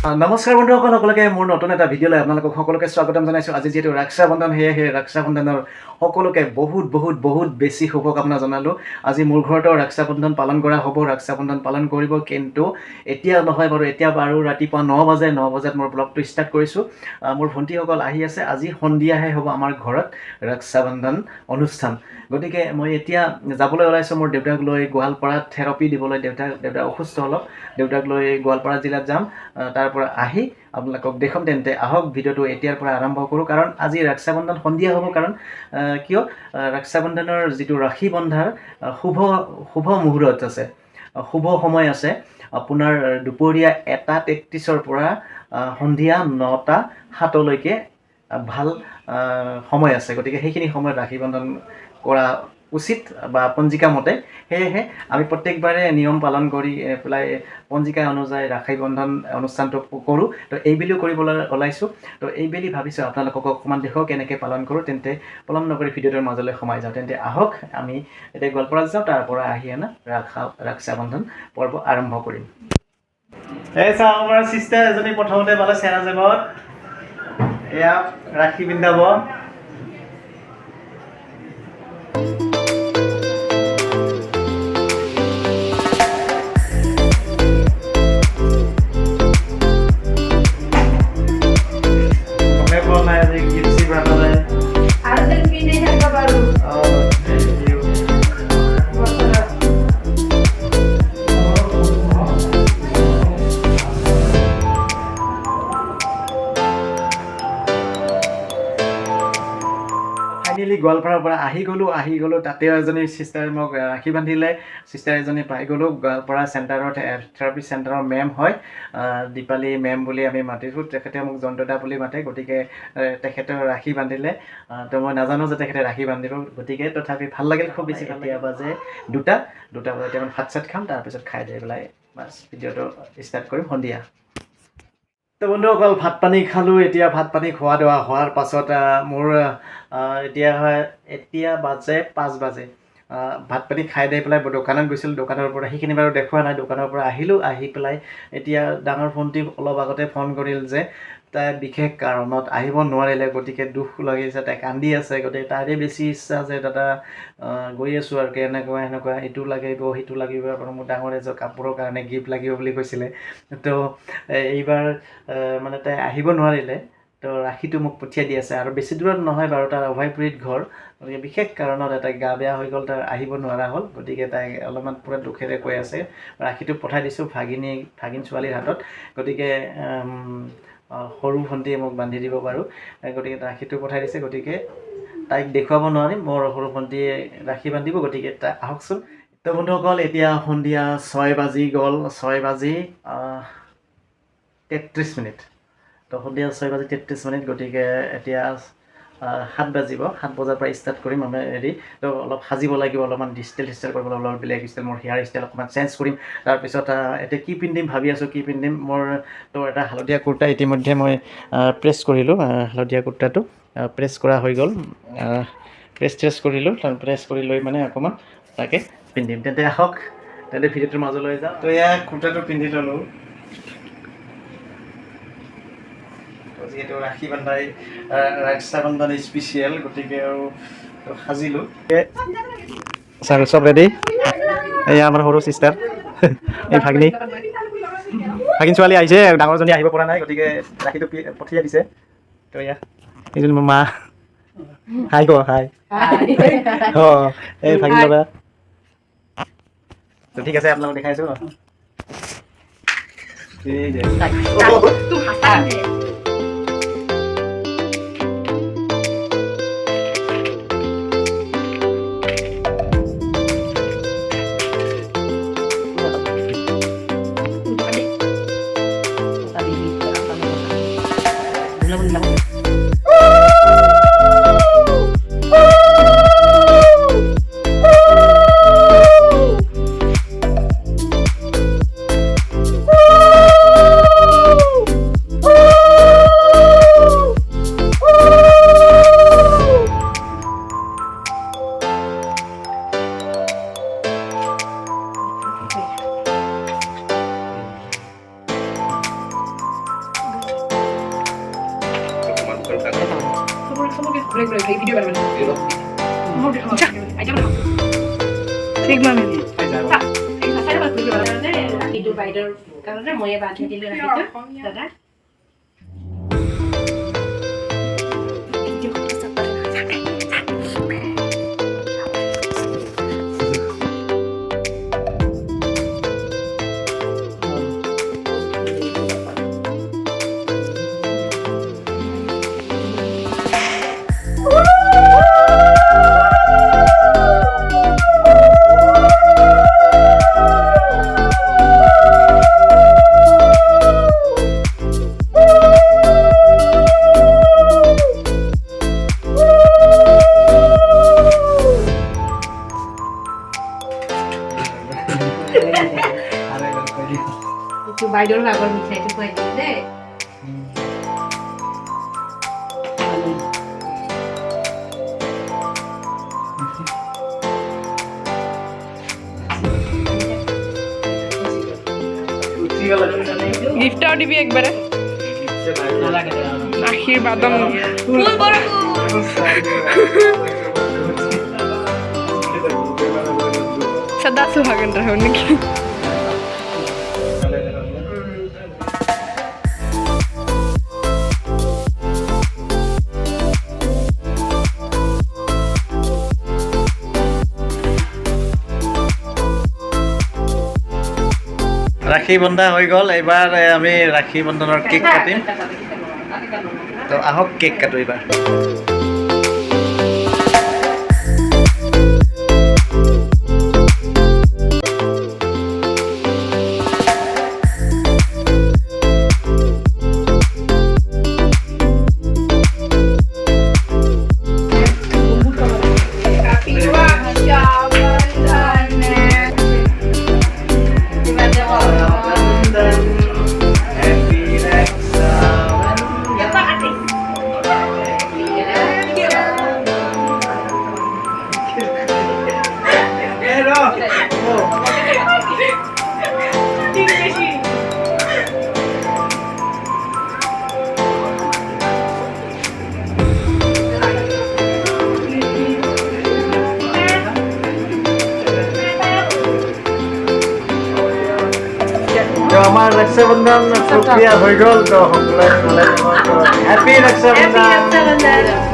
নমস্কাৰ বন্ধুসকল, সকলোকে মোৰ নতুন এটা ভিডিঅ'লৈ আপোনালোকক সকলোকে স্বাগতম জনাইছোঁ। আজি যিহেতু ৰক্ষা বন্ধন, সেয়েহে ৰক্ষা বন্ধনৰ সকলোকে বহুত বেছি শুভকামনা জনালোঁ। আজি মোৰ ঘৰতো ৰক্ষা বন্ধন পালন কৰা হ'ব। ৰক্ষা বন্ধন পালন কৰিব, কিন্তু এতিয়া নহয় বাৰু, এতিয়া বাৰু ৰাতিপুৱা 9 বজাত মোৰ ব্লগটো ষ্টাৰ্ট কৰিছোঁ। মোৰ ভণ্টিসকল আহি আছে। আজি সন্ধিয়াহে হ'ব আমাৰ ঘৰত ৰক্ষা বন্ধন অনুষ্ঠান। গতিকে মই এতিয়া যাবলৈ ওলাইছোঁ মোৰ দেউতাক লৈ গোৱালপাৰাত থেৰাপি দিবলৈ। দেউতা অসুস্থ অলপ, দেউতাক লৈ গোৱালপাৰা জিলাত যাম। তাৰ পৰা আহি আপোনালোকক দেখুৱাম। তেন্তে আহক ভিডিঅ'টো এতিয়াৰ পৰা আৰম্ভ কৰোঁ, কাৰণ আজি ৰক্ষা বন্ধন সন্ধিয়া হ'ব। কাৰণ কিয় ৰক্ষা বন্ধনৰ যিটো ৰাখি বন্ধাৰ শুভ মুহূৰ্ত আছে, শুভ সময় আছে। আপোনাৰ দুপৰীয়া 1:33 পৰা সন্ধিয়া 9:07 ভাল সময় আছে। গতিকে সেইখিনি সময়ত ৰাখি বন্ধন কৰা উচিত বা পঞ্জিকা মতে। সেয়েহে আমি প্ৰত্যেকবাৰে নিয়ম পালন কৰি পেলাই পঞ্জিকা অনুযায়ী ৰাখি বন্ধন অনুষ্ঠানটো কৰোঁ। তো এইবেলিও কৰিবলৈ ওলাইছোঁ। তো এইবেলি ভাবিছোঁ আপোনালোকক অকণমান দেখুৱাওঁ কেনেকৈ পালন কৰোঁ। তেন্তে পলম নকৰি ভিডিঅ'টোৰ মাজলৈ সোমাই যাওঁ। তেন্তে আহক আমি এতিয়া গোৱালপাৰাত যাওঁ, তাৰ পৰা আহি ৰক্ষা বন্ধন পৰ্ব আৰম্ভ কৰিম। এই চাওঁ, আমাৰ চিষ্টাৰ এজনী প্ৰথমতে পালে চেৰাজেবত, এয়া ৰাখি পিন্ধাব। গোৱালপাৰাৰ পৰা আহি গ'লোঁ। তাতেও এজনী চিষ্টাৰে মোক ৰাখি বান্ধিলে। চিষ্টাৰ এজনী পাই গ'লোঁ। গোৱালপাৰা চেণ্টাৰৰ থেৰাপি চেণ্টাৰৰ মেম হয়, দীপালী মেম বুলি আমি মাতিছোঁ। তেখেতে মোক জন্তদা বুলি মাতে। গতিকে তেখেতেও ৰাখি বান্ধিলে। তো মই নাজানো যে তেখেতে ৰাখি বান্ধিব। গতিকে তথাপি ভাল লাগিল, খুব বেছি। এতিয়া বাজে 2টা বজাত এতিয়া ভাত চাত খাম, তাৰপিছত খাই লৈ পেলাই বাছ ভিডিঅ'টো ষ্টাৰ্ট কৰিম সন্ধিয়া। তো বন্ধুসকল, ভাত পানী খালোঁ। এতিয়া ভাত পানী খোৱা দোৱা হোৱাৰ পাছত মোৰ এতিয়া বাজে 5 বাজে। ভাত পানী খাই দি পেলাই দোকানত গৈছিলোঁ। দোকানৰ পৰা সেইখিনি বাৰু দেখুওৱা নাই। দোকানৰ পৰা আহি পেলাই এতিয়া ডাঙৰ ভণ্টি অলপ আগতে ফোন কৰিল যে তাই বিশেষ কাৰণত আহিব নোৱাৰিলে। গতিকে দুখ লাগিছে, তাই কান্দি আছে। গতিকে তাইৰে বেছি ইচ্ছা যে দাদা গৈ আছোঁ আৰু এনেকুৱা এইটো লাগিব সিটো লাগিব। মোৰ ডাঙৰ এযোৰ কাপোৰৰ কাৰণে গিফ্ট লাগিব বুলি কৈছিলে। তো এইবাৰ মানে তাই আহিব নোৱাৰিলে। তো ৰাখিটো মোক পঠিয়াই দি আছে, আৰু বেছি দূৰত নহয় বাৰু, তাৰ অভয়পুৰীত ঘৰ। গতিকে বিশেষ কাৰণত এটা গা বেয়া হৈ গ'ল, তাই আহিব নোৱাৰা হ'ল। গতিকে তাই অলপমান পূৰা দুখেৰে কৈ আছে। ৰাখিটো পঠাই দিছোঁ ভাগিন ছোৱালীৰ হাতত। গতিকে সৰু ভণ্টিয়ে মোক বান্ধি দিব পাৰোঁ। গতিকে ৰাখিটো পঠাই দিছে। গতিকে তাইক দেখুৱাব নোৱাৰিম, মোৰ সৰু ভণ্টিয়ে ৰাখি বান্ধিব। গতিকে তাই আহকচোন। তো বন্ধুসকল, এতিয়া সন্ধিয়া 6 বাজি গ'ল। 6:33। তো সন্ধিয়া 6:33। গতিকে এতিয়া 7 বাজিব। 7 বজাৰ পৰা ষ্টাৰ্ট কৰিম আমি হেৰি। তো অলপ সাজিব লাগিব, অলপমান ষ্টাইল কৰিব লাগিব, অলপ বেলেগ ষ্টাইল। মোৰ হেয়াৰ ষ্টাইল অকণমান চেঞ্জ কৰিম। তাৰপিছত এতিয়া কি পিন্ধিম ভাবি আছোঁ, কি পিন্ধিম। মোৰ তো এটা হালধীয়া কুৰ্তা ইতিমধ্যে মই প্ৰেছ কৰিলোঁ। হালধীয়া কুৰ্তাটো প্ৰেছ কৰা হৈ গ'ল। প্ৰেছ কৰিলোঁ। প্ৰেছ কৰি লৈ মানে অকণমান তাকে পিন্ধিম। তেন্তে আহক, তেন্তে ভিডিঅ'টোৰ মাজলৈ যাওঁ। তো এয়া কুৰ্তাটো পিন্ধি ল'লোঁ। যিহেতু ৰাখি বান্ধাই ৰক্ষা বন্ধন স্পেচিয়েল, গতিকে আৰু সাজিলোঁ। চব ৰেডি। এয়া আমাৰ সৰু চিষ্টাৰ, এই ভাগিনী ছোৱালী আহিছে। ডাঙৰজনী আহিব পৰা নাই, গতিকে ৰাখিটো পঠিয়াই দিছে। তো এয়া এইজনী মোৰ মা। হাই হাই। এই ভাগিন দাদা। তো ঠিক আছে, আপোনালোক দেখাইছোঁ। ঠিক মানে ৰাখিটো বাইদেউৰ কাৰণে ময়ে বান্ধি দিলোঁ ৰাখিটো দাদা বাইদেউৰ আগৰ মিঠাইটো খুৱাই দিলে দেই গিফটটাও দিবি একবাৰে আশীৰ্বাদম সদা সুহাগন ৰহো নাকি ৰাখি বন্ধা হৈ গ'ল এইবাৰ আমি ৰাখি বন্ধনৰ কেক কাটিম তো আহক কেক কাটো এইবাৰ আমাৰ ৰক্ষাবন্ধন প্ৰক্ৰিয়া হৈ গ'ল তো সকলোৱে হেপী ৰক্ষাবন্ধন